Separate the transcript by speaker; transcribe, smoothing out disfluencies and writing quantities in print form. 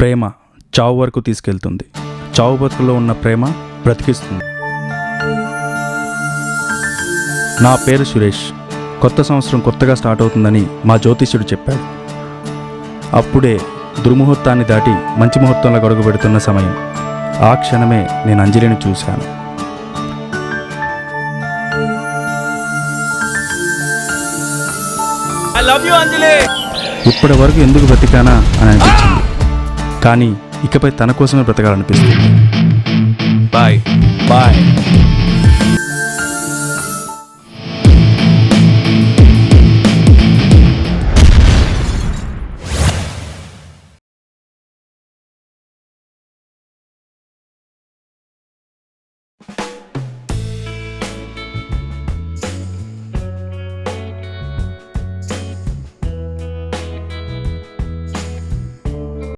Speaker 1: ప్రేమ చావు వరకు తీసుకెళ్తుంది. చావు బతుకులో ఉన్న ప్రేమ బ్రతికిస్తుంది. నా పేరు సురేష్. కొత్త సంవత్సరం కొత్తగా స్టార్ట్ అవుతుందని మా జ్యోతిష్యుడు చెప్పాడు. అప్పుడే దుర్ముహూర్తాన్ని దాటి మంచి ముహూర్తంలో గొడుగు పెడుతున్న సమయం. ఆ క్షణమే నేను అంజలిని చూశాను. ఇప్పటి వరకు ఎందుకు బ్రతికానా అని అనిపించింది. కానీ ఇకపై తన కోసమే బ్రతకాలనిపిస్తుంది. Bye bye.